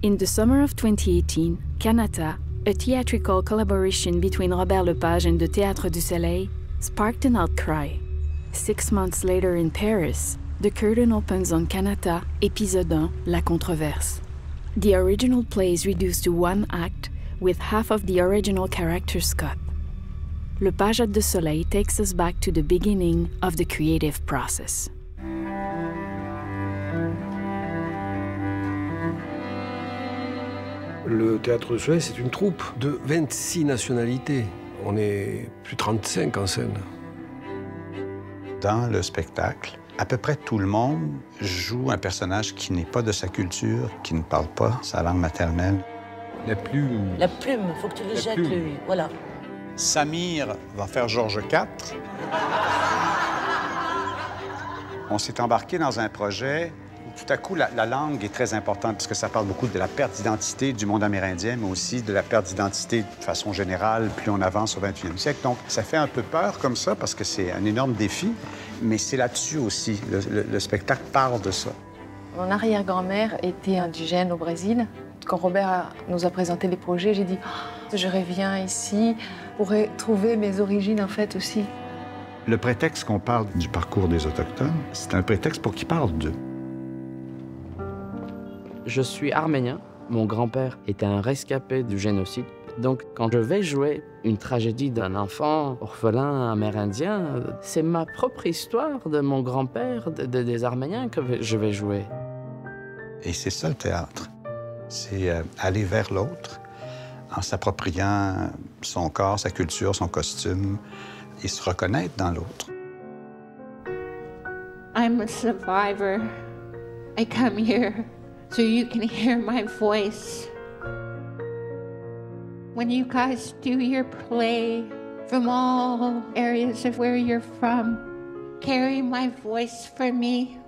In the summer of 2018, Kanata, a theatrical collaboration between Robert Lepage and the Théâtre du Soleil, sparked an outcry. 6 months later in Paris, the curtain opens on Kanata, épisode 1, La Controverse. The original play is reduced to one act, with half of the original characters cut. Lepage at the Soleil takes us back to the beginning of the creative process. Le Théâtre du Soleil, c'est une troupe de 26 nationalités. On est plus de 35 en scène. Dans le spectacle, à peu près tout le monde joue un personnage qui n'est pas de sa culture, qui ne parle pas sa langue maternelle. La plume. La plume, faut que tu le jettes, lui. Voilà. Samir va faire Georges IV. On s'est embarqué dans un projet où tout à coup, la langue est très importante parce que ça parle beaucoup de la perte d'identité du monde amérindien, mais aussi de la perte d'identité de façon générale, plus on avance au 21e siècle. Donc, ça fait un peu peur comme ça parce que c'est un énorme défi, mais c'est là-dessus aussi. Le spectacle parle de ça. Mon arrière-grand-mère était indigène au Brésil. Quand Robert nous a présenté les projets, j'ai dit oh, je reviens ici pour trouver mes origines en fait aussi. Le prétexte qu'on parle du parcours des Autochtones, c'est un prétexte pour qu'ils parlent d'eux. Je suis arménien. Mon grand-père était un rescapé du génocide. Donc, quand je vais jouer une tragédie d'un enfant orphelin amérindien, c'est ma propre histoire de mon grand-père, des Arméniens que je vais jouer. Et c'est ça le théâtre. C'est aller vers l'autre en s'appropriant son corps, sa culture, son costume et se reconnaître dans l'autre. I'm a survivor. I come here so you can hear my voice. When you guys do your play from all areas of where you're from, carry my voice for me.